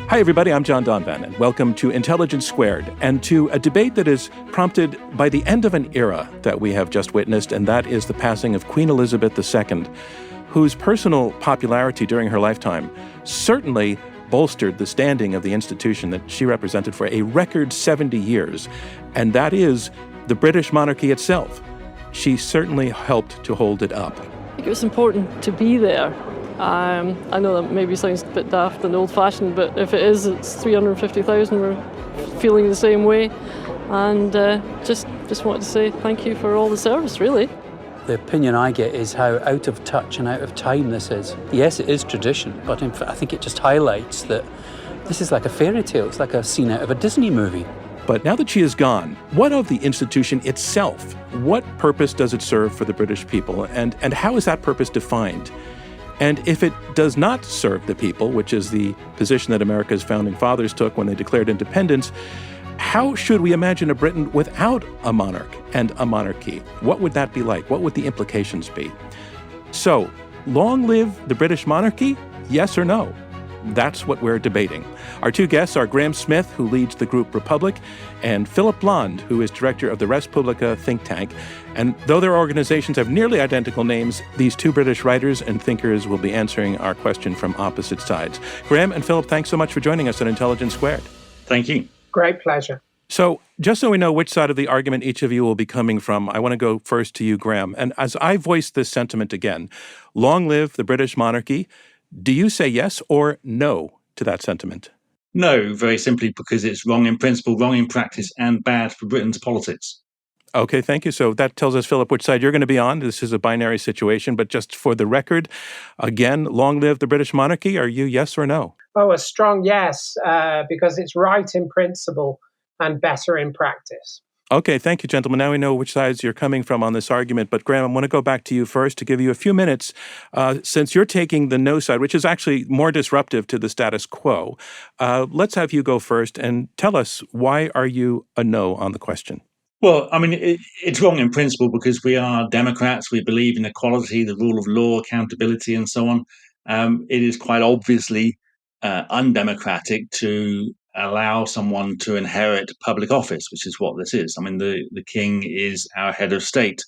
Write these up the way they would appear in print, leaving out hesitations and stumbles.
Hi, everybody. I'm John Donvan, and welcome to Intelligence Squared, and to a debate that is prompted by the end of an era that we have just witnessed, and that is the passing of Queen Elizabeth II, whose personal popularity during her lifetime certainly bolstered the standing of the institution that she represented for a record 70 years, and that is the British monarchy itself. She certainly helped to hold it up. I think it was important to be there. I know that maybe sounds a bit daft and old-fashioned, but if it is, it's 350,000. We're feeling the same way. And just wanted to say thank you for all the service, really. The opinion I get is how out of touch and out of time this is. Yes, it is tradition, but in fact, I think it just highlights that this is like a fairy tale. It's like a scene out of a Disney movie. But now that she is gone, what of the institution itself? What purpose does it serve for the British people, and how is that purpose defined? And if it does not serve the people, which is the position that America's founding fathers took when they declared independence, how should we imagine a Britain without a monarch and a monarchy? What would that be like? What would the implications be? So, long live the British monarchy? Yes or no? That's what we're debating. Our two guests are Graham Smith, who leads the group Republic, and Philip Blond, who is director of the Res Publica think tank. And though their organizations have nearly identical names, these two British writers and thinkers will be answering our question from opposite sides. Graham and Philip, thanks so much for joining us on Intelligence Squared. Thank you. Great pleasure. So just so we know which side of the argument each of you will be coming from, I want to go first to you, Graham. And as I voice this sentiment again, long live the British monarchy, do you say yes or no to that sentiment? No, very simply because it's wrong in principle, wrong in practice, and bad for Britain's politics. Okay, thank you. So that tells us, Philip, which side you're going to be on. This is a binary situation, but just for the record, again, long live the British monarchy. Are you yes or no? Oh, a strong yes, because it's right in principle and better in practice. Okay, thank you, gentlemen. Now we know which sides you're coming from on this argument. But Graham, I want to go back to you first to give you a few minutes, since you're taking the no side, which is actually more disruptive to the status quo. Let's have you go first and tell us, why are you a no on the question? Well, I mean, it's wrong in principle because we are Democrats. We believe in equality, the rule of law, accountability, and so on. It is quite obviously undemocratic to allow someone to inherit public office, which is what this is. I mean, the king is our head of state.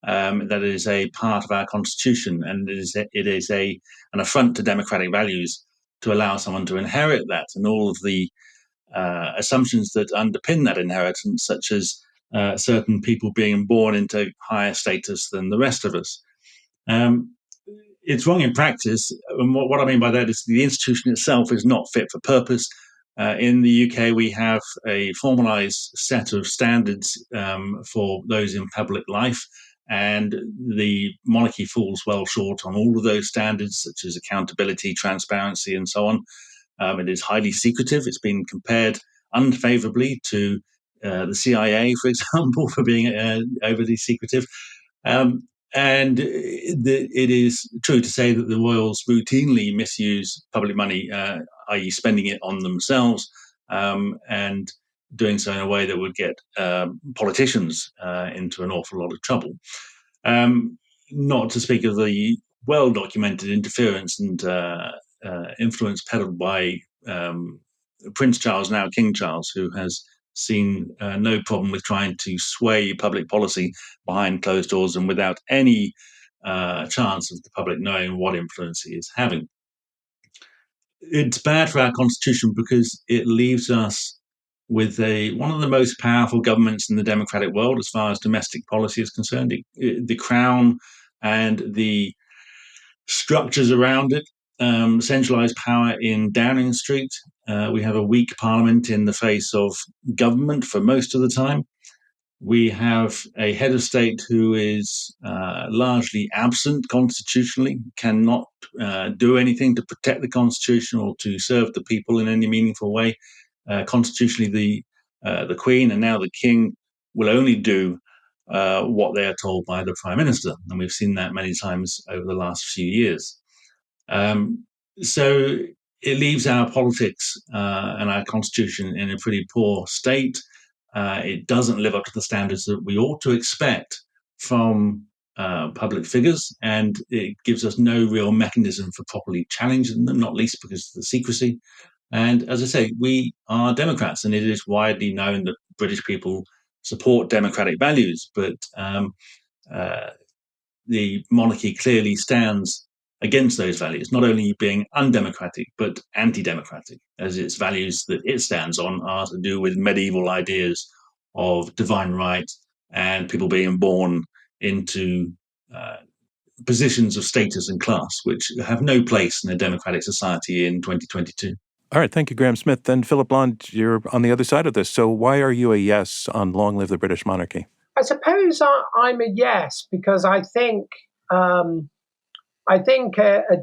That is a part of our constitution, and it is an affront to democratic values to allow someone to inherit that, and all of the assumptions that underpin that inheritance, such as certain people being born into higher status than the rest of us. It's wrong in practice, and what I mean by that is the institution itself is not fit for purpose. In the UK, we have a formalised set of standards for those in public life, and the monarchy falls well short on all of those standards, such as accountability, transparency, and so on. It is highly secretive. It's been compared unfavourably to the CIA, for example, for being overly secretive. And it is true to say that the royals routinely misuse public money, i.e. spending it on themselves, and doing so in a way that would get politicians into an awful lot of trouble. Not to speak of the well-documented interference and influence peddled by Prince Charles, now King Charles, who has seen no problem with trying to sway public policy behind closed doors and without any chance of the public knowing what influence he is having. It's bad for our constitution because it leaves us with one of the most powerful governments in the democratic world as far as domestic policy is concerned. The Crown and the structures around it centralised power in Downing Street. We have a weak parliament in the face of government for most of the time. We have a head of state who is largely absent constitutionally, cannot do anything to protect the constitution or to serve the people in any meaningful way. Constitutionally, the Queen and now the King will only do what they are told by the Prime Minister, and we've seen that many times over the last few years. So it leaves our politics and our constitution in a pretty poor state. It doesn't live up to the standards that we ought to expect from public figures, and it gives us no real mechanism for properly challenging them, not least because of the secrecy. And as I say, we are Democrats, and it is widely known that British people support democratic values, but uh, the monarchy clearly stands against those values, not only being undemocratic, but anti-democratic, as its values that it stands on are to do with medieval ideas of divine right and people being born into uh, positions of status and class, which have no place in a democratic society in 2022. All right, thank you, Graham Smith. And Philip Blond, you're on the other side of this. So why are you a yes on long live the British monarchy? I suppose I'm a yes because I think a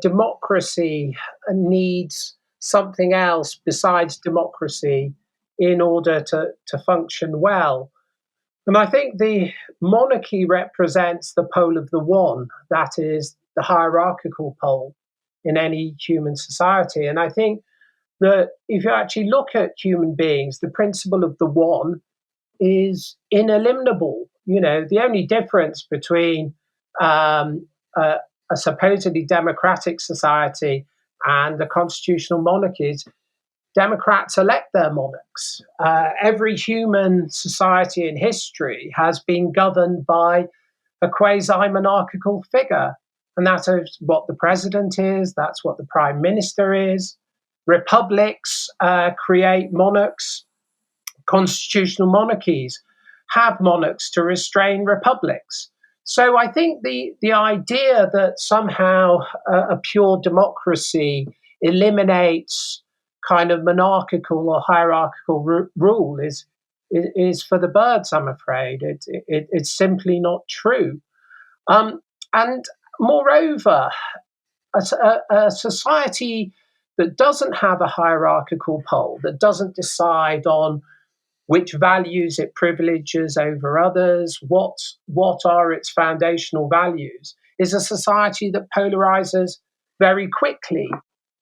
democracy needs something else besides democracy in order to function well. And I think the monarchy represents the pole of the one, that is the hierarchical pole in any human society. And I think that if you actually look at human beings, the principle of the one is ineliminable. The only difference between um, a, a supposedly democratic society and a constitutional monarchy is Democrats elect their monarchs. Every human society in history has been governed by a quasi monarchical figure. And that is what the president is, that's what the prime minister is. Republics create monarchs, constitutional monarchies have monarchs to restrain republics. So I think the idea that somehow a pure democracy eliminates kind of monarchical or hierarchical rule is for the birds. I'm afraid it's simply not true. And moreover, a society that doesn't have a hierarchical pole, that doesn't decide on which values it privileges over others, what are its foundational values, is a society that polarizes very quickly.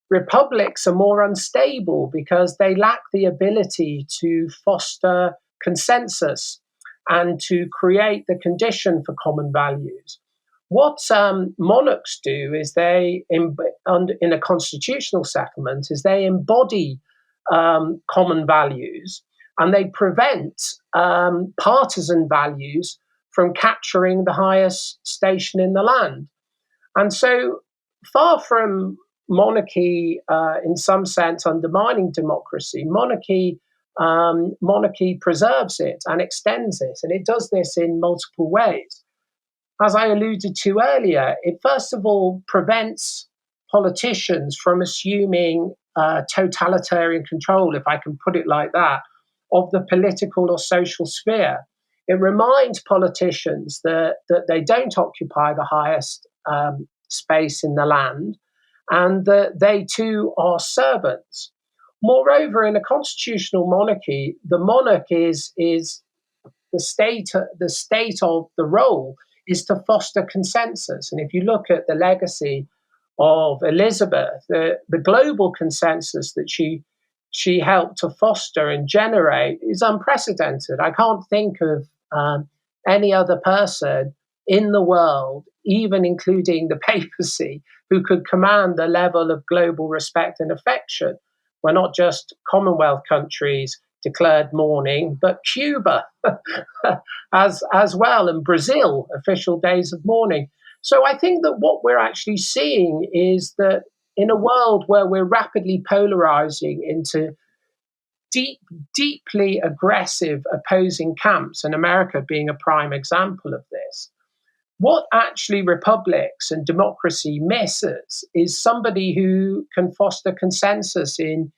Republics are more unstable because they lack the ability to foster consensus and to create the condition for common values. What monarchs do is in a constitutional settlement, is they embody common values and they prevent partisan values from capturing the highest station in the land. And so, far from monarchy, in some sense, undermining democracy, monarchy preserves it and extends it, and it does this in multiple ways. As I alluded to earlier, it first of all prevents politicians from assuming totalitarian control, if I can put it like that, of the political or social sphere. It reminds politicians that they don't occupy the highest space in the land and that they too are servants. Moreover, in a constitutional monarchy, the monarch is the state of the role is to foster consensus. And if you look at the legacy of Elizabeth, the global consensus that she helped to foster and generate is unprecedented. I can't think of any other person in the world, even including the papacy, who could command the level of global respect and affection. We're not just Commonwealth countries declared mourning, but Cuba as well, and Brazil, official days of mourning. So I think that what we're actually seeing is that in a world where we're rapidly polarizing into deeply aggressive opposing camps, and America being a prime example of this, what actually republics and democracy misses is somebody who can foster consensus in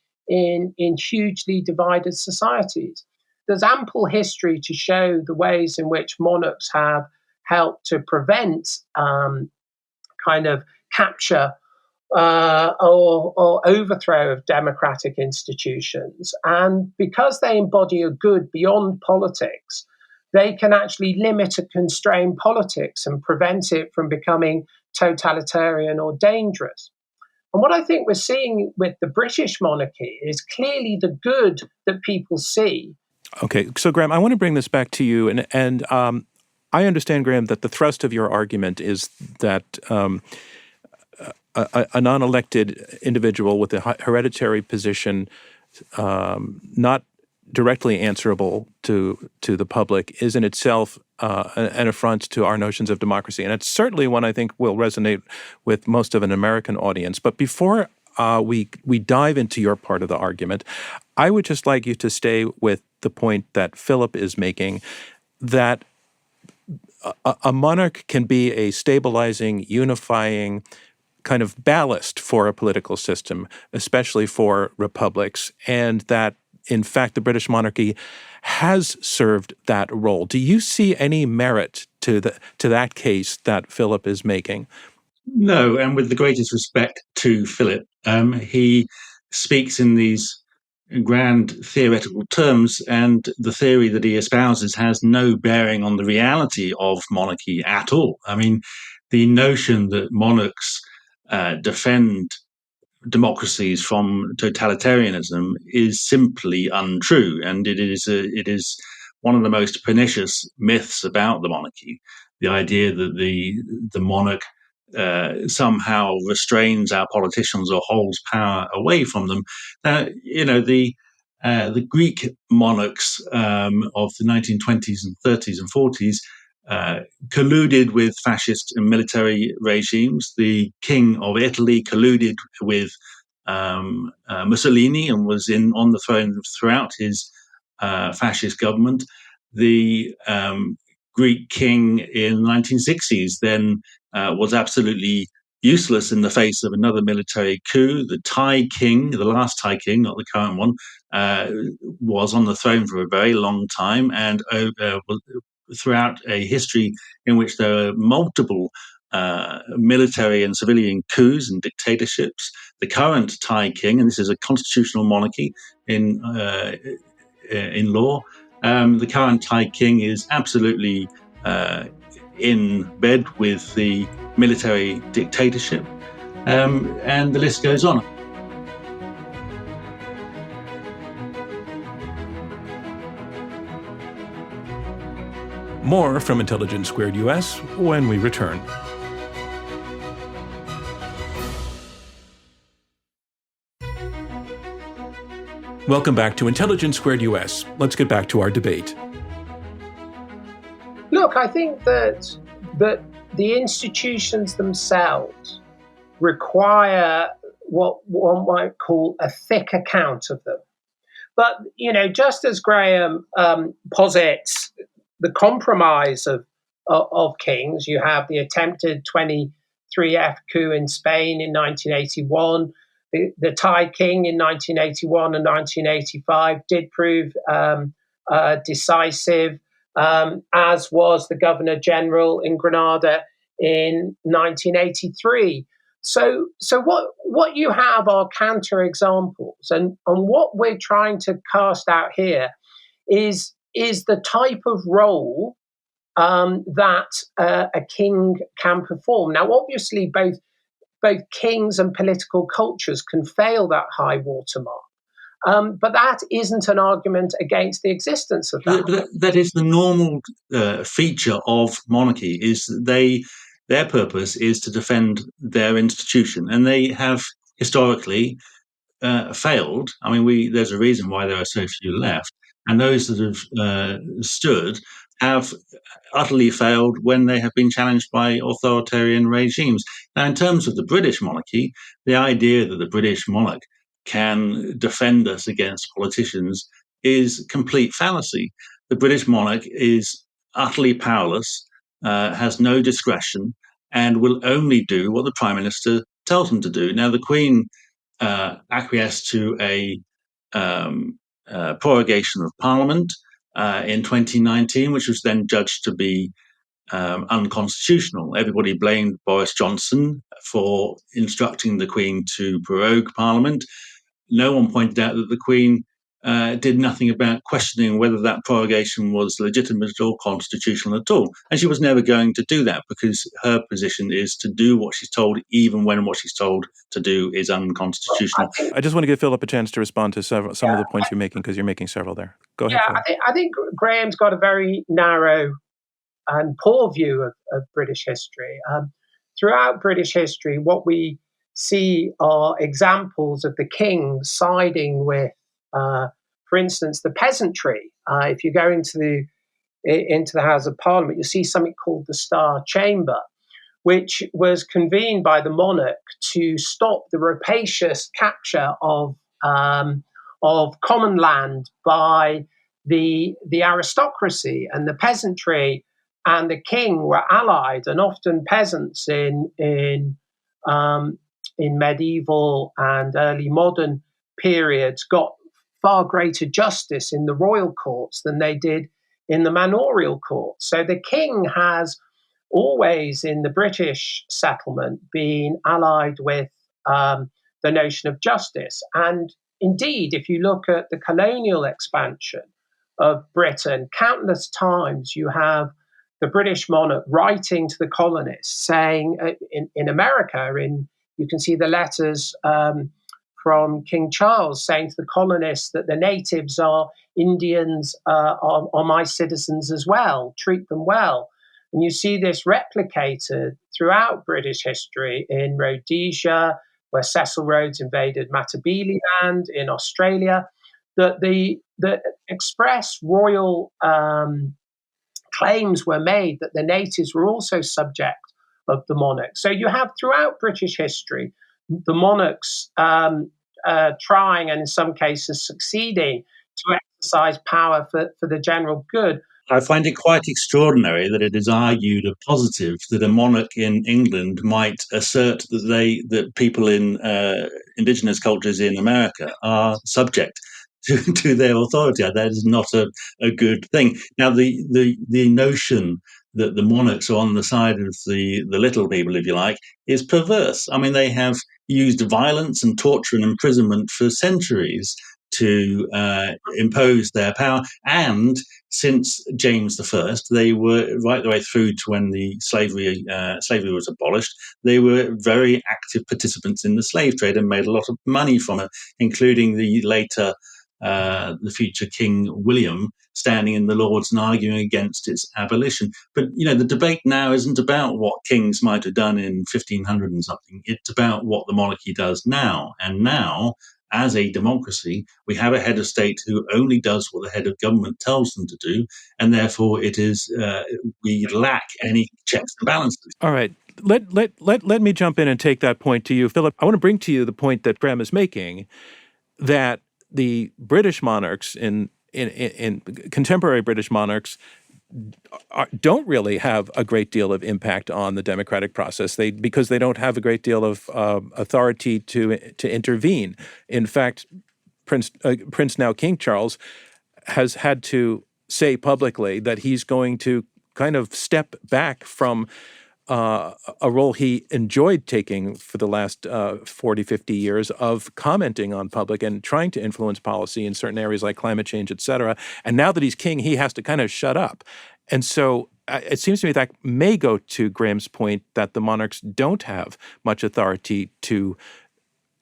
hugely divided societies. There's ample history to show the ways in which monarchs have helped to prevent kind of capture or overthrow of democratic institutions. And because they embody a good beyond politics, they can actually limit and constrain politics and prevent it from becoming totalitarian or dangerous. And what I think we're seeing with the British monarchy is clearly the good that people see. Okay, so Graham, I want to bring this back to you, and I understand, Graham, that the thrust of your argument is that a non-elected individual with a hereditary position, not directly answerable to the public, is in itself an affront to our notions of democracy. And it's certainly one I think will resonate with most of an American audience. But before we dive into your part of the argument, I would just like you to stay with the point that Philip is making, that a monarch can be a stabilizing, unifying kind of ballast for a political system, especially for republics, and that, in fact, the British monarchy has served that role. Do you see any merit to that case that Philip is making? No, and with the greatest respect to Philip, he speaks in these grand theoretical terms, and the theory that he espouses has no bearing on the reality of monarchy at all. I mean, the notion that monarchs defend democracies from totalitarianism is simply untrue, and it is one of the most pernicious myths about the monarchy. The idea that the monarch somehow restrains our politicians or holds power away from them. The Greek monarchs of the 1920s and 30s and 40s colluded with fascist and military regimes. The King of Italy colluded with Mussolini and was on the throne throughout his fascist government. The Greek king in the 1960s then was absolutely useless in the face of another military coup. The Thai king, the last Thai king, not the current one, was on the throne for a very long time, and throughout a history in which there were multiple military and civilian coups and dictatorships. The current Thai king, and this is a constitutional monarchy in law, the current Thai king is absolutely in bed with the military dictatorship, and the list goes on. More from Intelligence Squared US when we return. Welcome back to Intelligence Squared US. Let's get back to our debate. Look, I think that the institutions themselves require what one might call a thick account of them. But, just as Graham posits the compromise of kings, you have the attempted 23F coup in Spain in 1981. The Thai king in 1981 and 1985 did prove decisive, as was the Governor General in Grenada in 1983. So what you have are counter examples, and what we're trying to cast out here is the type of role that a king can perform. Now, obviously, both kings and political cultures can fail that high watermark. But that isn't an argument against the existence of that. That is the normal feature of monarchy, is their purpose is to defend their institution, and they have historically failed. I mean, there's a reason why there are so few left, and those that have stood have utterly failed when they have been challenged by authoritarian regimes. Now, in terms of the British monarchy, the idea that the British monarch can defend us against politicians is complete fallacy. The British monarch is utterly powerless, has no discretion, and will only do what the Prime Minister tells him to do. Now, the Queen acquiesced to a prorogation of Parliament in 2019, which was then judged to be unconstitutional. Everybody blamed Boris Johnson for instructing the Queen to prorogue Parliament. No one pointed out that the Queen did nothing about questioning whether that prorogation was legitimate or constitutional at all. And she was never going to do that, because her position is to do what she's told, even when what she's told to do is unconstitutional. I just want to give Philip a chance to respond to some of the points you're making, because you're making several there. Go ahead. I think Graham's got a very narrow and poor view of British history. Throughout British history, what we see are examples of the king siding with, for instance, the peasantry. If you go into the House of Parliament, you see something called the Star Chamber, which was convened by the monarch to stop the rapacious capture of common land by the aristocracy, and the peasantry and the king were allied, and often peasants in medieval and early modern periods got far greater justice in the royal courts than they did in the manorial courts. So the king has always, in the British settlement, been allied with the notion of justice. And indeed, if you look at the colonial expansion of Britain, countless times you have the British monarch writing to the colonists saying, in America, you can see the letters from King Charles saying to the colonists that the natives are Indians, are my citizens as well, treat them well. And you see this replicated throughout British history in Rhodesia, where Cecil Rhodes invaded Matabeleland, in Australia, that the express royal claims were made that the natives were also subject of the monarch. So you have throughout British history the monarchs trying, and in some cases succeeding, to exercise power for the general good. I find it quite extraordinary that it is argued a positive that a monarch in England might assert that people in indigenous cultures in America are subject to their authority. That is not a good thing. Now, the notion that the monarchs are on the side of the little people, if you like, is perverse. I mean, they have used violence and torture and imprisonment for centuries to impose their power. And since James I, they were right the way through to when the slavery was abolished. They were very active participants in the slave trade and made a lot of money from it, including the future King William standing in the Lords and arguing against its abolition. But, the debate now isn't about what kings might have done in 1500 and something. It's about what the monarchy does now. And now, as a democracy, we have a head of state who only does what the head of government tells them to do. And therefore, we lack any checks and balances. All right. Let me jump in and take that point to you, Philip. I want to bring to you the point that Graham is making, that the British monarchs in contemporary British monarchs don't really have a great deal of impact on the democratic process. Because they don't have a great deal of authority to intervene. In fact, Prince now King Charles has had to say publicly that he's going to kind of step back from a role he enjoyed taking for the last 40, 50 years of commenting on public and trying to influence policy in certain areas like climate change, et cetera. And now that he's king, he has to kind of shut up. And so it seems to me that may go to Graham's point that the monarchs don't have much authority to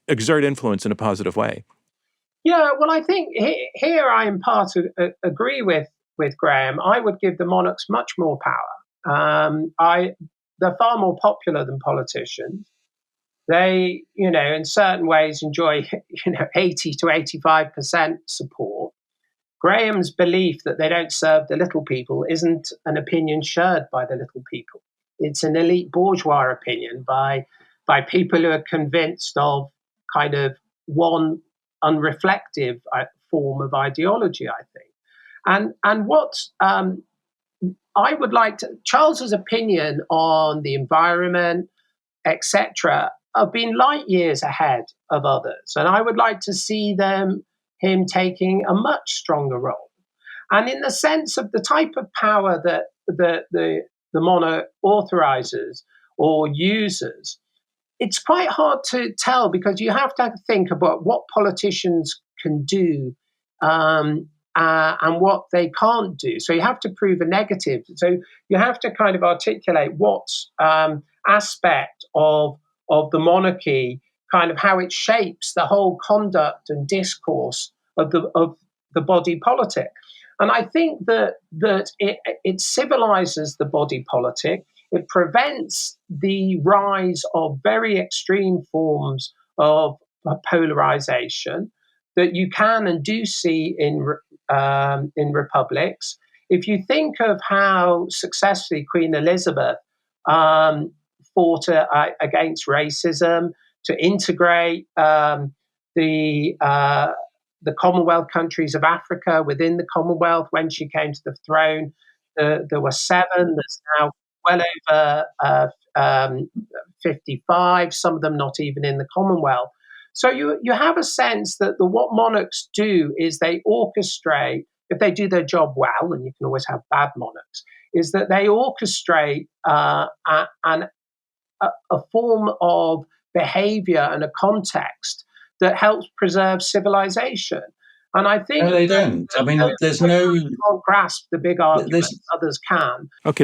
exert influence in a positive way. Yeah, well, I think here I in part agree with Graham. I would give the monarchs much more power. They're far more popular than politicians. They, in certain ways enjoy, 80 to 85% support. Graham's belief that they don't serve the little people isn't an opinion shared by the little people. It's an elite bourgeois opinion by people who are convinced of kind of one unreflective form of ideology, I think. And what I would like to, Charles's opinion on the environment, etc., have been light years ahead of others, and I would like to see him taking a much stronger role. And in the sense of the type of power that the monarch authorizes or uses, it's quite hard to tell, because you have to think about what politicians can do and what they can't do. So you have to prove a negative. So you have to kind of articulate what aspect of the monarchy, kind of how it shapes the whole conduct and discourse of the body politic. And I think that it civilizes the body politic. it prevents the rise of very extreme forms of polarization that you can and do see in republics. If you think of how successfully Queen Elizabeth fought against racism, to integrate the Commonwealth countries of Africa within the Commonwealth when she came to the throne, there were 7. There's now well over 55, some of them not even in the Commonwealth. So you have a sense that what monarchs do is they orchestrate, if they do their job well, and you can always have bad monarchs, is that they orchestrate a form of behavior and a context that helps preserve civilization. And I think no, they don't. I mean, there's no. You can't grasp the big argument. Others can. Okay,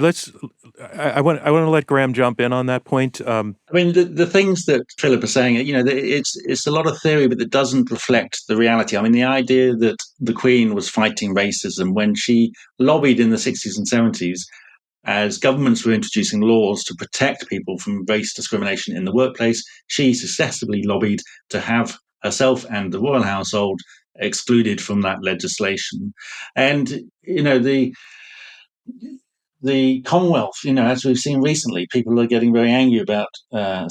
I want to let Graham jump in on that point. I mean, the things that Philip is saying, it's a lot of theory, but it doesn't reflect the reality. I mean, the idea that the Queen was fighting racism when she lobbied in the 60s and 70s as governments were introducing laws to protect people from race discrimination in the workplace, she successfully lobbied to have herself and the royal household excluded from that legislation. And, the Commonwealth, as we've seen recently, people are getting very angry about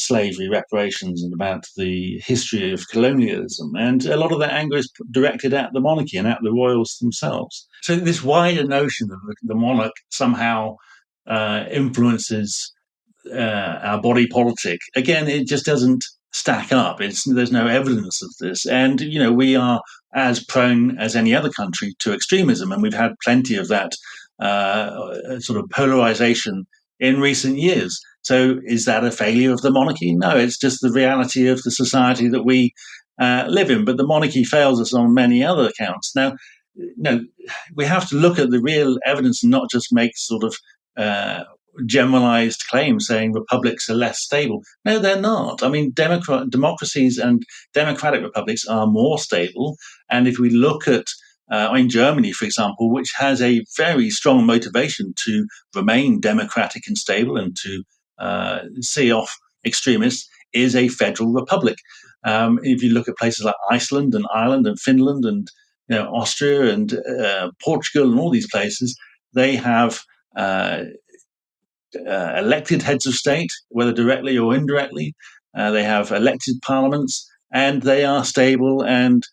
slavery, reparations, and about the history of colonialism. And a lot of that anger is directed at the monarchy and at the royals themselves. So this wider notion that the monarch somehow influences our body politic, again, it just doesn't stack up. There's no evidence of this. And, we are as prone as any other country to extremism, and we've had plenty of that sort of polarization in recent years. So is that a failure of the monarchy? No, it's just the reality of the society that we live in. But the monarchy fails us on many other accounts. Now, we have to look at the real evidence and not just make sort of generalized claims saying republics are less stable. No, they're not. I mean, democracies and democratic republics are more stable. And if we look at in Germany, for example, which has a very strong motivation to remain democratic and stable and to see off extremists, is a federal republic. If you look at places like Iceland and Ireland and Finland and Austria and Portugal and all these places, they have elected heads of state, whether directly or indirectly. They have elected parliaments, and they are stable and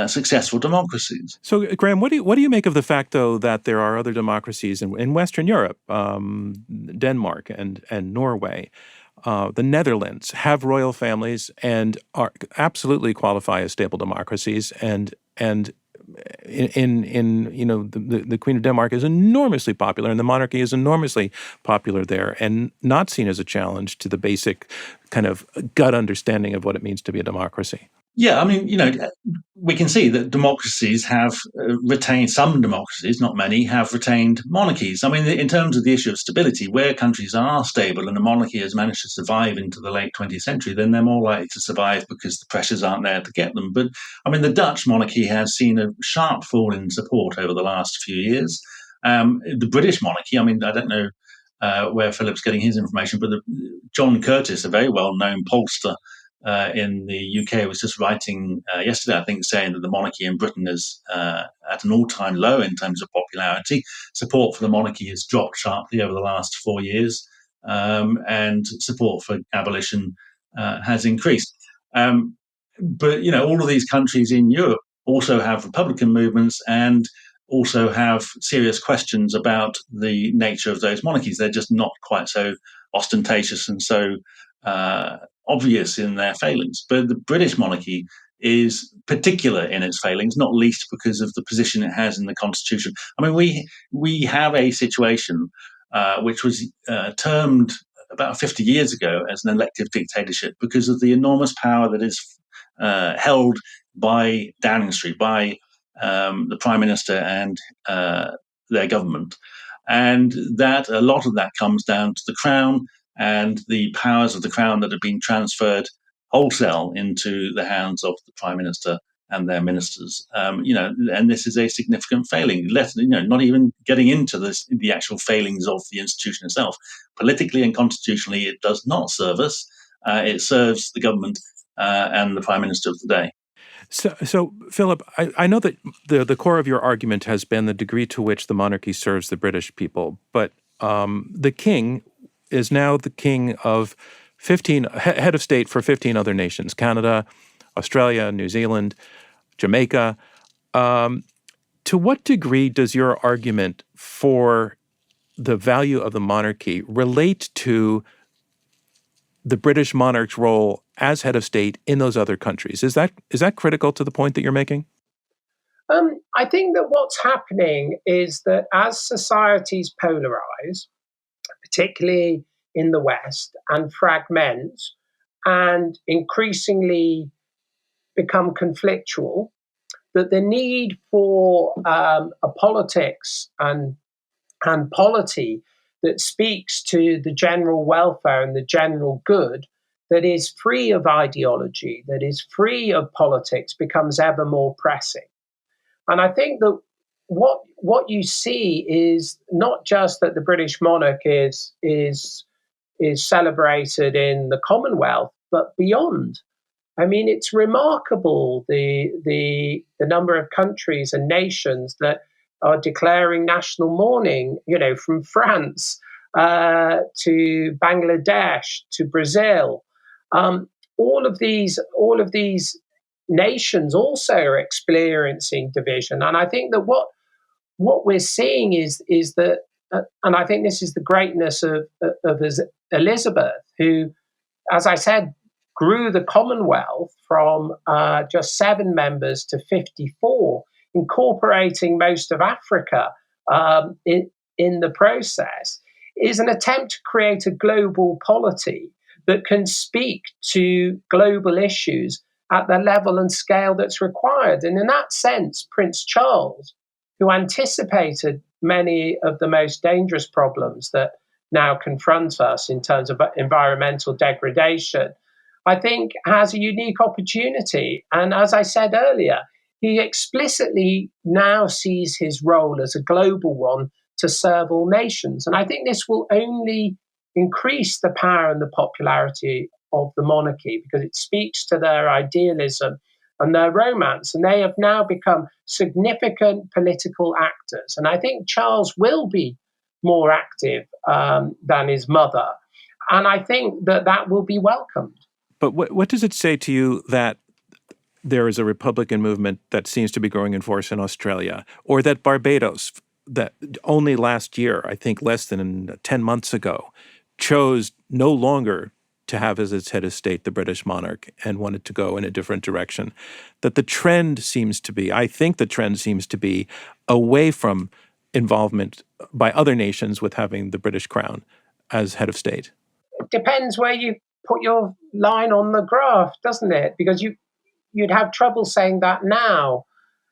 successful democracies. So, Graham, what do you make of the fact, though, that there are other democracies in Western Europe, Denmark and Norway, the Netherlands, have royal families and are absolutely qualify as stable democracies, and the Queen of Denmark is enormously popular, and the monarchy is enormously popular there, and not seen as a challenge to the basic kind of gut understanding of what it means to be a democracy. Yeah, I mean, we can see that democracies have retained, some democracies, not many, have retained monarchies. I mean, in terms of the issue of stability, where countries are stable and the monarchy has managed to survive into the late 20th century, then they're more likely to survive because the pressures aren't there to get them. But, I mean, the Dutch monarchy has seen a sharp fall in support over the last few years. The British monarchy, I mean, I don't know where Philip's getting his information, but John Curtis, a very well-known pollster, in the UK, was just writing yesterday, I think, saying that the monarchy in Britain is at an all-time low in terms of popularity. Support for the monarchy has dropped sharply over the last 4 years, and support for abolition has increased. But, all of these countries in Europe also have Republican movements and also have serious questions about the nature of those monarchies. They're just not quite so ostentatious and so obvious in their failings. But the British monarchy is particular in its failings, not least because of the position it has in the Constitution. I mean, we have a situation which was termed about 50 years ago as an elective dictatorship because of the enormous power that is held by Downing Street, by the Prime Minister and their government. And that a lot of that comes down to the Crown and the powers of the Crown that have been transferred wholesale into the hands of the Prime Minister and their ministers. And this is a significant failing. Not even getting into the actual failings of the institution itself. Politically and constitutionally, it does not serve us. It serves the government and the Prime Minister of the day. So Philip, I know that the core of your argument has been the degree to which the monarchy serves the British people, but the king is now the king of 15, head of state for 15 other nations: Canada, Australia, New Zealand, Jamaica. To what degree does your argument for the value of the monarchy relate to the British monarch's role as head of state in those other countries? Is that critical to the point that you're making? I think that what's happening is that as societies polarize, particularly in the West, and fragment and increasingly become conflictual, that the need for a politics and polity that speaks to the general welfare and the general good, that is free of ideology, that is free of politics, becomes ever more pressing. And I think that what you see is not just that the British monarch is celebrated in the Commonwealth, but beyond. I mean, it's remarkable the number of countries and nations that are declaring national mourning. From France to Bangladesh to Brazil. All of these nations also are experiencing division, and I think that what we're seeing is that, and I think this is the greatness of Elizabeth, who, as I said, grew the Commonwealth from just 7 members to 54, incorporating most of Africa in the process, is an attempt to create a global polity that can speak to global issues at the level and scale that's required. And in that sense, Prince Charles, who anticipated many of the most dangerous problems that now confront us in terms of environmental degradation, I think has a unique opportunity. And as I said earlier, he explicitly now sees his role as a global one to serve all nations. And I think this will only increase the power and the popularity of the monarchy, because it speaks to their idealism and their romance. And they have now become significant political actors. And I think Charles will be more active than his mother. And I think that will be welcomed. But what does it say to you that there is a Republican movement that seems to be growing in force in Australia, or that Barbados, that only last year, I think less than 10 months ago, chose no longer to have as its head of state the British monarch and wanted to go in a different direction? That the trend seems to be, I think the trend seems to be away from involvement by other nations with having the British crown as head of state. It depends where you put your line on the graph, doesn't it? Because you'd have trouble saying that now.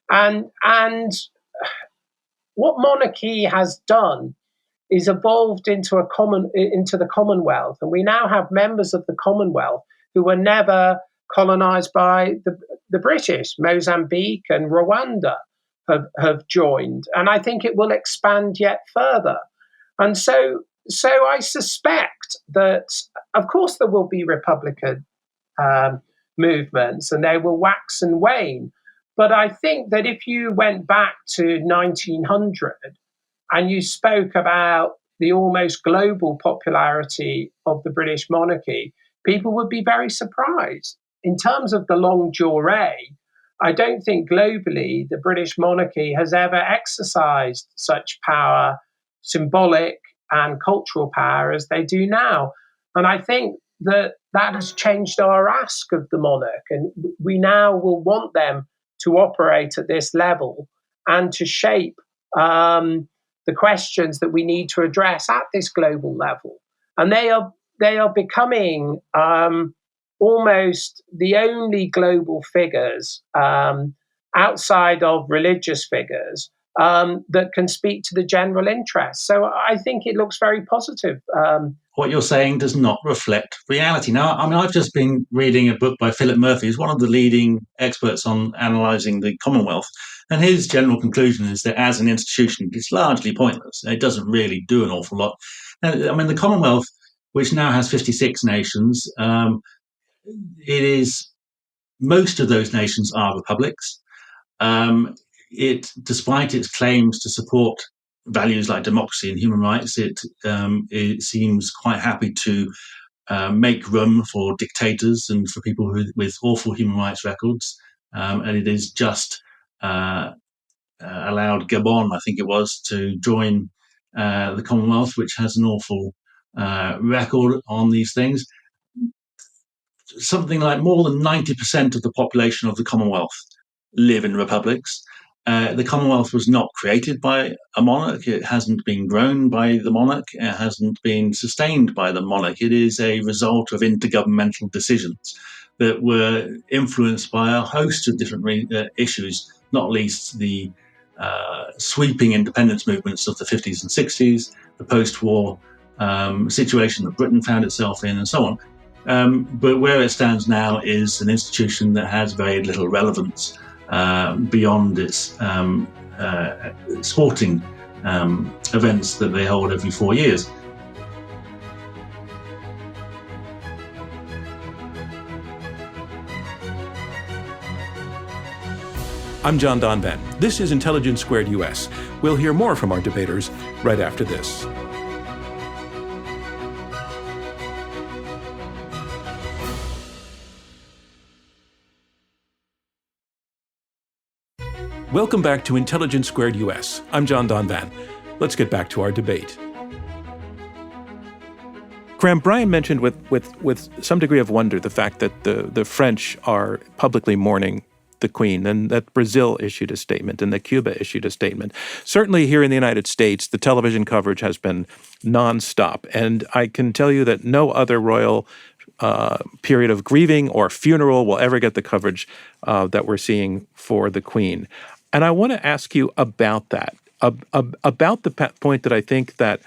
And what monarchy has done is evolved into the Commonwealth, and we now have members of the Commonwealth who were never colonized by the British. Mozambique and Rwanda have joined, and I think it will expand yet further. And so I suspect that, of course, there will be Republican movements, and they will wax and wane. But I think that if you went back to 1900 and you spoke about the almost global popularity of the British monarchy, people would be very surprised. In terms of the longue durée, I don't think globally the British monarchy has ever exercised such power, symbolic and cultural power, as they do now. And I think that has changed our ask of the monarch, and we now will want them to operate at this level and to shape the questions that we need to address at this global level. And they are becoming almost the only global figures outside of religious figures that can speak to the general interest. So I think it looks very positive. What you're saying does not reflect reality. Now, I mean, I've just been reading a book by Philip Murphy, who's one of the leading experts on analysing the Commonwealth. And his general conclusion is that as an institution, it's largely pointless. It doesn't really do an awful lot. I mean, the Commonwealth, which now has 56 nations, it is most of those nations are republics. Despite its claims to support values like democracy and human rights, it seems quite happy to make room for dictators and for people with awful human rights records. And it is just allowed Gabon, I think it was, to join the Commonwealth, which has an awful record on these things. Something like more than 90% of the population of the Commonwealth live in republics. The Commonwealth was not created by a monarch. It hasn't been grown by the monarch. It hasn't been sustained by the monarch. It is a result of intergovernmental decisions that were influenced by a host of different issues, not least the sweeping independence movements of the 50s and 60s, the post-war situation that Britain found itself in, and so on. But where it stands now is an institution that has very little relevance beyond its sporting events that they hold every 4 years. I'm John Donvan. This is Intelligence Squared US. We'll hear more from our debaters right after this. Welcome back to Intelligence Squared US. I'm John Donvan. Let's get back to our debate. Graham, Brian mentioned with some degree of wonder the fact that the French are publicly mourning the Queen, and that Brazil issued a statement and that Cuba issued a statement. Certainly here in the United States, the television coverage has been nonstop, and I can tell you that no other royal period of grieving or funeral will ever get the coverage that we're seeing for the Queen. And I want to ask you about that, about the point that I think that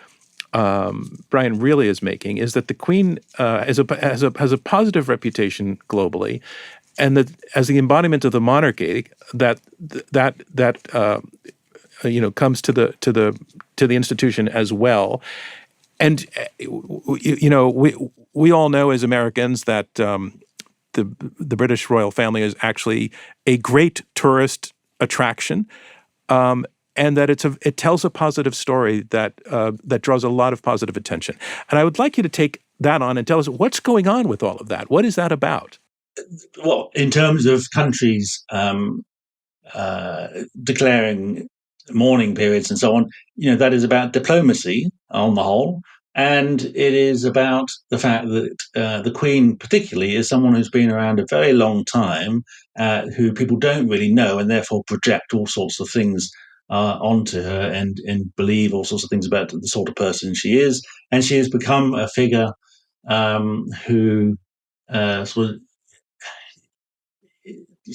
Brian really is making, is that the Queen has a positive reputation globally, and that as the embodiment of the monarchy, that comes to the institution as well. And we all know as Americans that the British royal family is actually a great tourist attraction, and that it tells a positive story that draws a lot of positive attention. And I would like you to take that on and tell us what's going on with all of that. What is that about? Well, in terms of countries declaring mourning periods and so on, that is about diplomacy on the whole. And it is about the fact that the Queen particularly is someone who's been around a very long time, who people don't really know and therefore project all sorts of things onto her and believe all sorts of things about the sort of person she is. And she has become a figure who sort of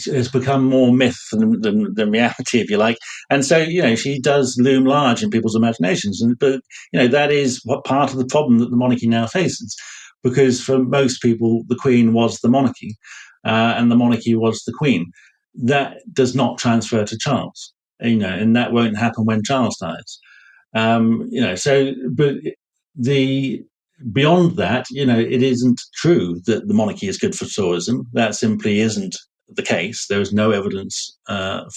has become more myth than reality, if you like. And so, she does loom large in people's imaginations. But that is what part of the problem that the monarchy now faces, because for most people, the Queen was the monarchy, and the monarchy was the Queen. That does not transfer to Charles, and that won't happen when Charles dies. But beyond that, it isn't true that the monarchy is good for tourism. That simply isn't the case. There is no evidence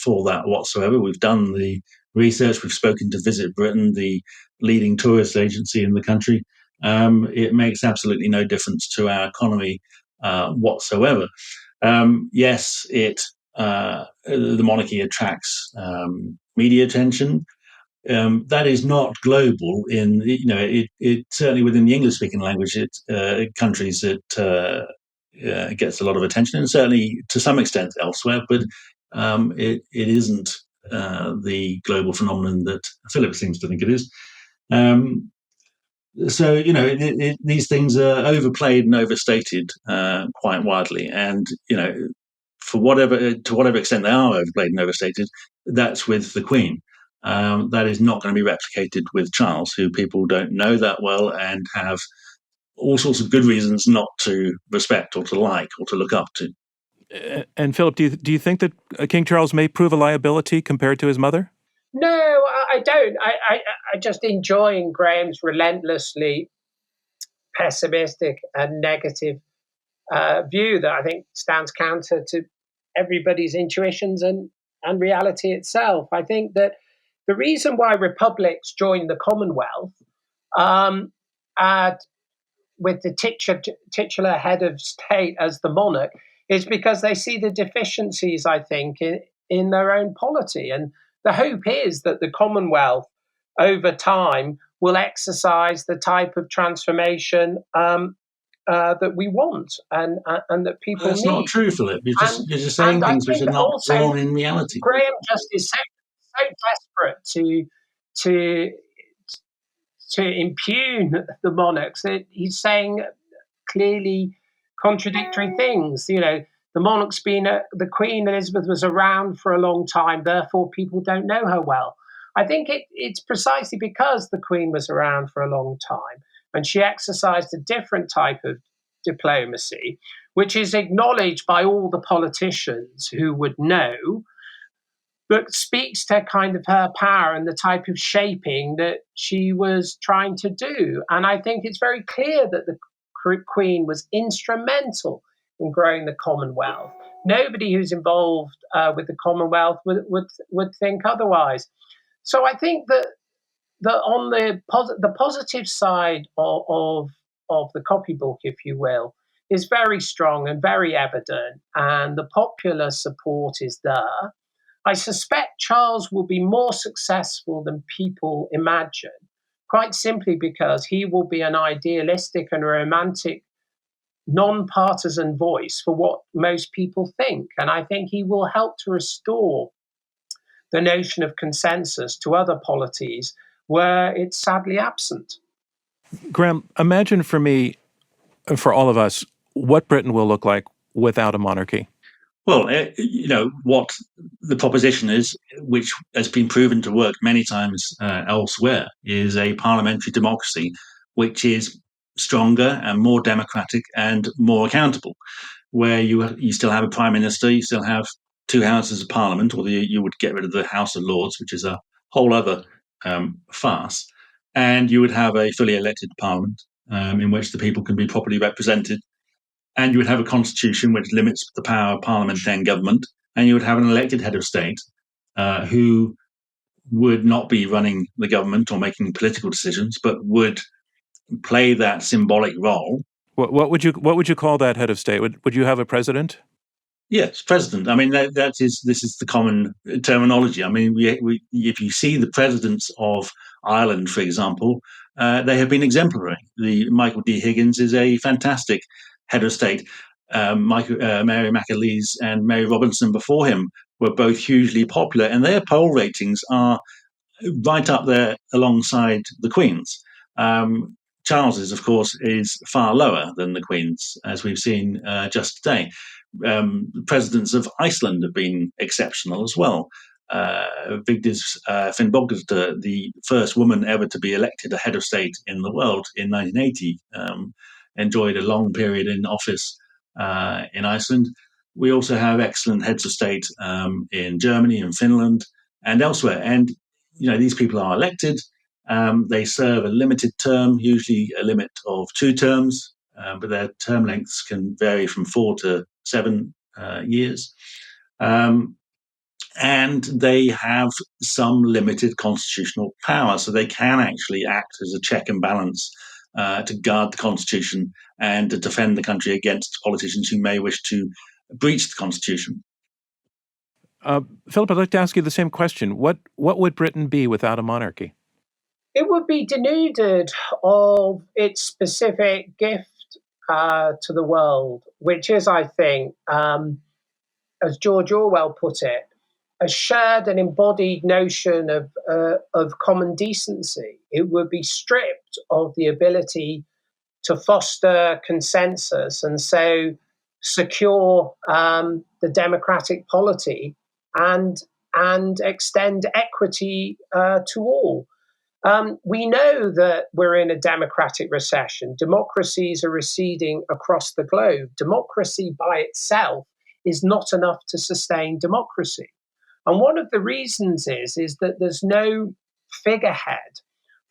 for that whatsoever. We've done the research. We've spoken to Visit Britain, the leading tourist agency in the country. It makes absolutely no difference to our economy whatsoever. Yes, the monarchy attracts media attention. That is not global. It certainly within the English-speaking language, countries it gets a lot of attention, and certainly to some extent elsewhere. But it isn't the global phenomenon that Philip seems to think it is. So these things are overplayed and overstated quite widely, and to whatever extent they are overplayed and overstated, that's with the Queen. that is not going to be replicated with Charles, who people don't know that well and have all sorts of good reasons not to respect or to like or to look up to. And Philip, do you think that King Charles may prove a liability compared to his mother? No, I don't. I just enjoying Graham's relentlessly pessimistic and negative view that I think stands counter to everybody's intuitions and reality itself. I think that the reason why republics joined the Commonwealth, um, and with the titular head of state as the monarch, is because they see the deficiencies, I think, in their own polity. And the hope is that the Commonwealth, over time, will exercise the type of transformation that we want and that people That's need. not true, Philip. You're just saying I things which think are not also born in reality. Graham just is so desperate to to impugn the monarchs that he's saying clearly contradictory things. You know, the monarch's been the Queen Elizabeth was around for a long time, therefore people don't know her well. I think it's precisely because the Queen was around for a long time and she exercised a different type of diplomacy, which is acknowledged by all the politicians who would know, but speaks to kind of her power and the type of shaping that she was trying to do. And I think it's very clear that the Queen was instrumental in growing the Commonwealth. Nobody who's involved with the Commonwealth would think otherwise. So I think that on the positive side of the copybook, if you will, is very strong and very evident, and the popular support is there. I suspect Charles will be more successful than people imagine, quite simply because he will be an idealistic and romantic, non-partisan voice for what most people think. And I think he will help to restore the notion of consensus to other polities where it's sadly absent. Graham, imagine for me, for all of us, what Britain will look like without a monarchy. Well, what the proposition is, which has been proven to work many times elsewhere, is a parliamentary democracy, which is stronger and more democratic and more accountable, where you still have a prime minister, you still have two houses of parliament, or you would get rid of the House of Lords, which is a whole other farce, and you would have a fully elected parliament in which the people can be properly represented. And you would have a constitution which limits the power of parliament and government, and you would have an elected head of state who would not be running the government or making political decisions, but would play that symbolic role. What would you call that head of state? Would you have a president? Yes, president. I mean, this is the common terminology. I mean, if you see the presidents of Ireland, for example, they have been exemplary. Michael D. Higgins is a fantastic head of state. Mary McAleese and Mary Robinson before him were both hugely popular, and their poll ratings are right up there alongside the Queen's. Charles's, of course, is far lower than the Queen's, as we've seen just today. Presidents of Iceland have been exceptional as well. Vigdis Finnbogadóttir, the first woman ever to be elected a head of state in the world in 1980, enjoyed a long period in office in Iceland. We also have excellent heads of state in Germany and Finland and elsewhere. And these people are elected. They serve a limited term, usually a limit of 2 terms, but their term lengths can vary from 4 to 7 years. And they have some limited constitutional power, so they can actually act as a check and balance to guard the Constitution and to defend the country against politicians who may wish to breach the Constitution. Philip, I'd like to ask you the same question. What would Britain be without a monarchy? It would be denuded of its specific gift to the world, which is, I think, as George Orwell put it, a shared and embodied notion of common decency. It would be stripped of the ability to foster consensus and so secure the democratic polity and and extend equity to all. We know that we're in a democratic recession. Democracies are receding across the globe. Democracy by itself is not enough to sustain democracy. And one of the reasons is that there's no figurehead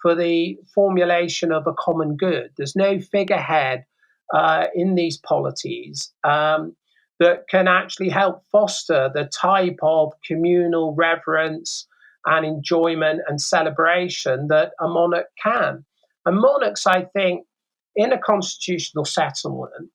for the formulation of a common good. There's no figurehead in these polities that can actually help foster the type of communal reverence and enjoyment and celebration that a monarch can. And monarchs, I think, in a constitutional settlement,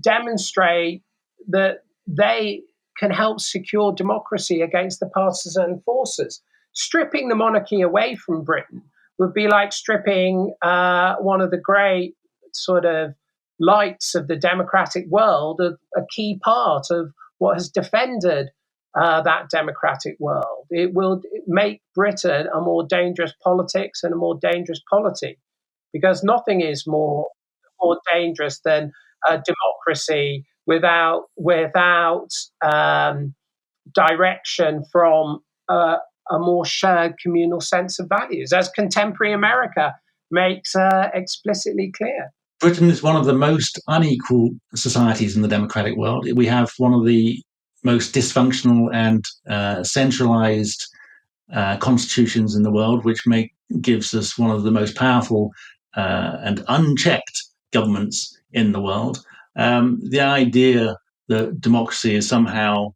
demonstrate that they can help secure democracy against the partisan forces. Stripping the monarchy away from Britain would be like stripping one of the great sort of lights of the democratic world of a key part of what has defended that democratic world. It will make Britain a more dangerous politics and a more dangerous polity, because nothing is more dangerous than democracy without direction from a more shared communal sense of values, as contemporary America makes explicitly clear. Britain is one of the most unequal societies in the democratic world. We have one of the most dysfunctional and centralized constitutions in the world, which gives us one of the most powerful and unchecked governments in the world. The idea that democracy is somehow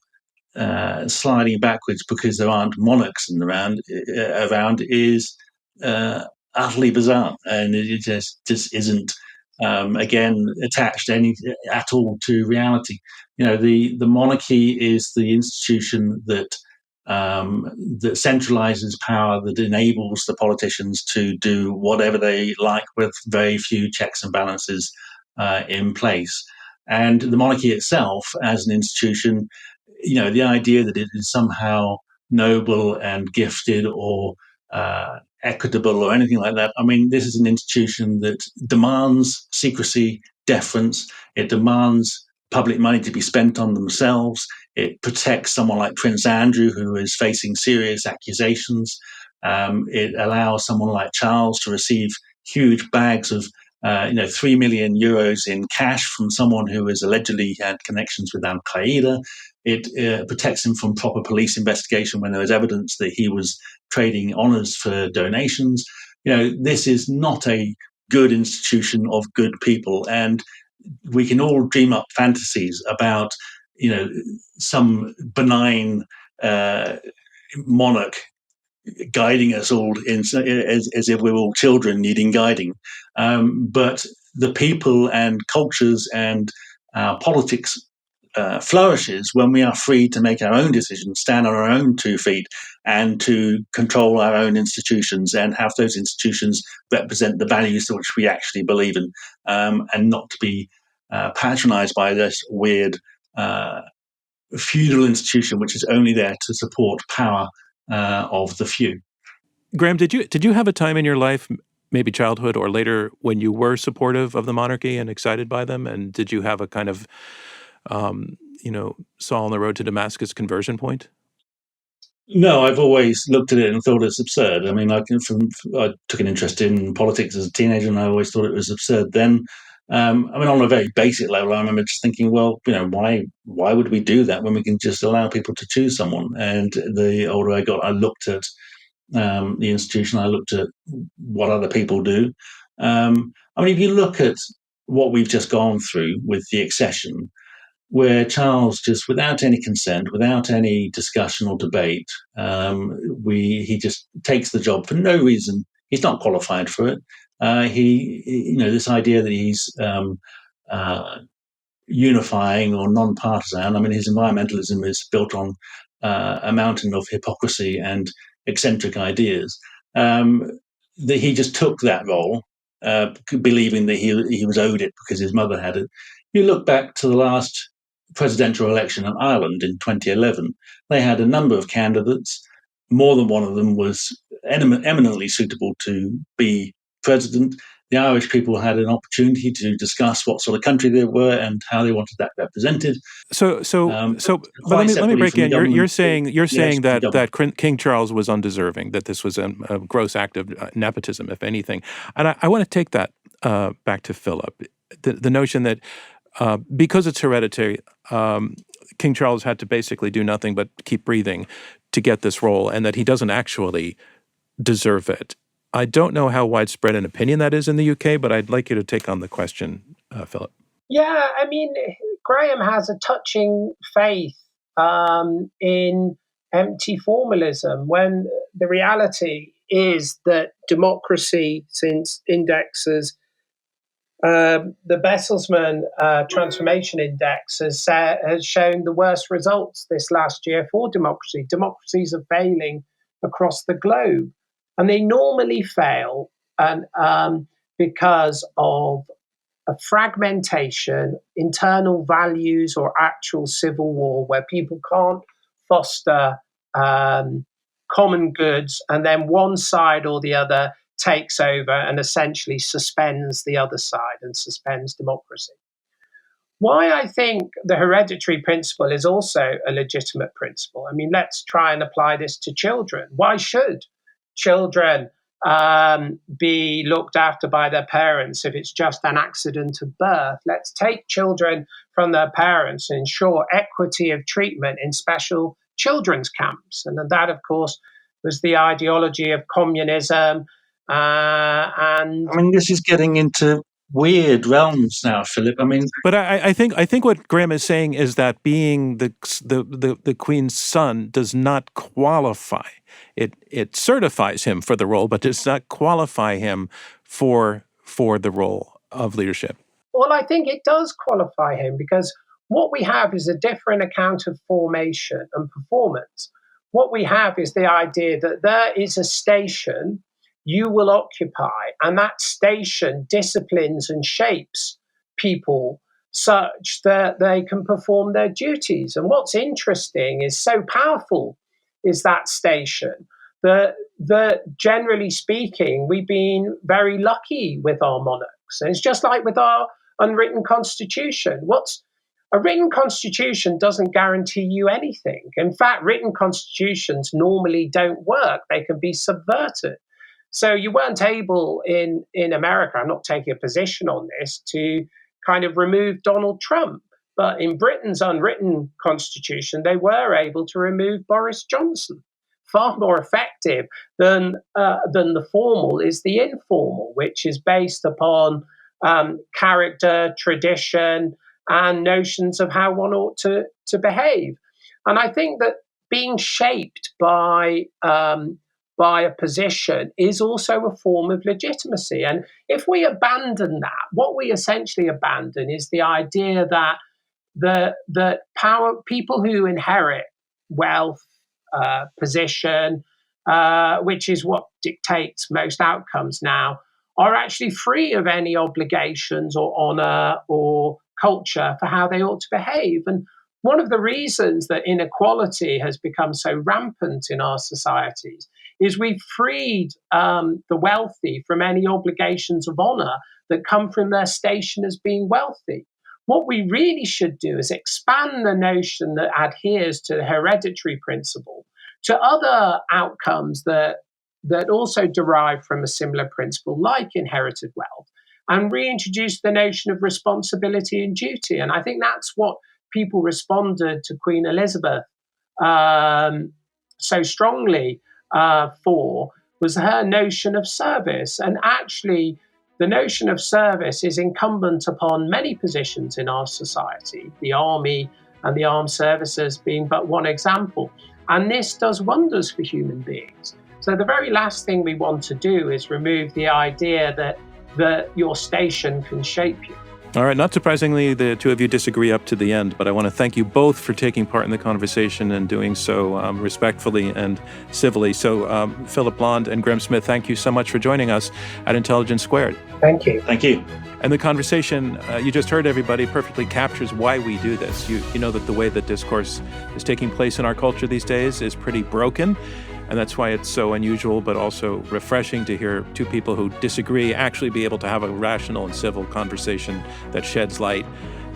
sliding backwards because there aren't monarchs around is utterly bizarre, and it just isn't again attached at all to reality. The monarchy is the institution that centralizes power, that enables the politicians to do whatever they like with very few checks and balances in place. And the monarchy itself, as an institution, the idea that it is somehow noble and gifted or equitable or anything like that. I mean, this is an institution that demands secrecy, deference. It demands public money to be spent on themselves. It protects someone like Prince Andrew, who is facing serious accusations. It allows someone like Charles to receive huge bags of €3 million in cash from someone who has allegedly had connections with Al Qaeda. It protects him from proper police investigation when there is evidence that he was trading honours for donations. This is not a good institution of good people, and we can all dream up fantasies about, some benign monarch guiding us all as if we're all children needing guiding. But the people and cultures and politics flourishes when we are free to make our own decisions, stand on our own 2 feet, and to control our own institutions and have those institutions represent the values to which we actually believe in, and not to be patronized by this weird feudal institution which is only there to support power of the few. Graham, did you have a time in your life, maybe childhood or later, when you were supportive of the monarchy and excited by them? And did you have a kind of, Saul on the road to Damascus conversion point? No, I've always looked at it and thought it's absurd. I mean, I took an interest in politics as a teenager, and I always thought it was absurd then. On a very basic level, I remember just thinking, well, why would we do that when we can just allow people to choose someone? And the older I got, I looked at the institution, I looked at what other people do. If you look at what we've just gone through with the accession, where Charles, just without any consent, without any discussion or debate, he just takes the job for no reason. He's not qualified for it. This idea that he's unifying or non-partisan. I mean, his environmentalism is built on a mountain of hypocrisy and eccentric ideas. He just took that role, believing that he was owed it because his mother had it. You look back to the last presidential election in Ireland in 2011, they had a number of candidates. More than one of them was eminently suitable to be president. the Irish people had an opportunity to discuss what sort of country they were and how they wanted that represented. But let me break in. You're saying that King Charles was undeserving, that this was a gross act of nepotism, if anything. And I want to take that back to Philip. The notion that because it's hereditary, King Charles had to basically do nothing but keep breathing to get this role, and that he doesn't actually deserve it. I don't know how widespread an opinion that is in the UK, but I'd like you to take on the question, Philip. Yeah, I mean, Graham has a touching faith in empty formalism, when the reality is that democracy, since indexes, the Bertelsmann Transformation Index has shown the worst results this last year for democracy. Democracies are failing across the globe, and they normally fail because of a fragmentation, internal values, or actual civil war, where people can't foster common goods, and then one side or the other takes over and essentially suspends the other side and suspends democracy. Why I think the hereditary principle is also a legitimate principle. I mean, let's try and apply this to children. Why should children be looked after by their parents if it's just an accident of birth? Let's take children from their parents and ensure equity of treatment in special children's camps. And that, of course, was the ideology of communism. I mean, this is getting into weird realms now, Philip. I mean, but I think what Graham is saying is that being the Queen's son does not qualify. It certifies him for the role, but does not qualify him for the role of leadership. Well, I think it does qualify him, because what we have is a different account of formation and performance. What we have is the idea that there is a station you will occupy, and that station disciplines and shapes people such that they can perform their duties. And what's interesting is, so powerful is that station that generally speaking, we've been very lucky with our monarchs. And it's just like with our unwritten constitution. A written constitution doesn't guarantee you anything. In fact, written constitutions normally don't work. They can be subverted. So you weren't able in America, I'm not taking a position on this, to kind of remove Donald Trump. But in Britain's unwritten constitution, they were able to remove Boris Johnson. Far more effective than the formal is the informal, which is based upon character, tradition, and notions of how one ought to behave. And I think that being shaped by a position is also a form of legitimacy. And if we abandon that, what we essentially abandon is the idea that the power, people who inherit wealth, position, which is what dictates most outcomes now, are actually free of any obligations or honor or culture for how they ought to behave. And one of the reasons that inequality has become so rampant in our societies is we've freed the wealthy from any obligations of honor that come from their station as being wealthy. What we really should do is expand the notion that adheres to the hereditary principle to other outcomes that also derive from a similar principle, like inherited wealth, and reintroduce the notion of responsibility and duty. And I think that's what people responded to Queen Elizabeth so strongly for, was her notion of service. And actually, the notion of service is incumbent upon many positions in our society, the army and the armed services being but one example. And this does wonders for human beings. So the very last thing we want to do is remove the idea that your station can shape you. All right, not surprisingly, the two of you disagree up to the end, but I want to thank you both for taking part in the conversation and doing so respectfully and civilly. So Philip Blond and Graham Smith, thank you so much for joining us at Intelligence Squared. Thank you. Thank you. And the conversation you just heard, everybody, perfectly captures why we do this. You know that the way that discourse is taking place in our culture these days is pretty broken. And that's why it's so unusual, but also refreshing to hear two people who disagree actually be able to have a rational and civil conversation that sheds light.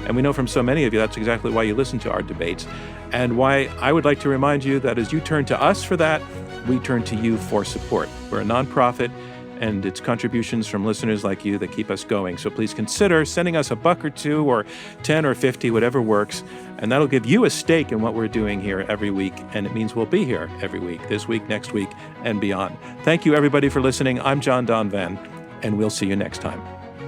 And we know from so many of you that's exactly why you listen to our debates, and why I would like to remind you that as you turn to us for that, we turn to you for support. We're a nonprofit, and it's contributions from listeners like you that keep us going. So please consider sending us $1 or $2 or 10 or 50, whatever works, and that'll give you a stake in what we're doing here every week, and it means we'll be here every week, this week, next week, and beyond. Thank you, everybody, for listening. I'm John Donvan, and we'll see you next time.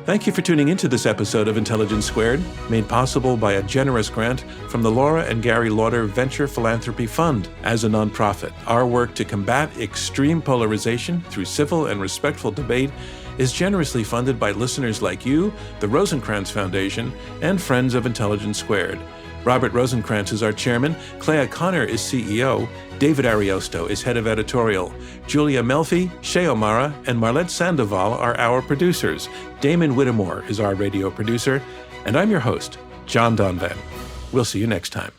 Thank you for tuning into this episode of Intelligence Squared, made possible by a generous grant from the Laura and Gary Lauder Venture Philanthropy Fund. As a nonprofit, our work to combat extreme polarization through civil and respectful debate is generously funded by listeners like you, the Rosencrantz Foundation, and friends of Intelligence Squared. Robert Rosencrantz is our chairman, Clea Connor is CEO, David Ariosto is head of editorial, Julia Melfi, Shea O'Mara, and Marlette Sandoval are our producers. Damon Whittemore is our radio producer, and I'm your host, John Donvan. We'll see you next time.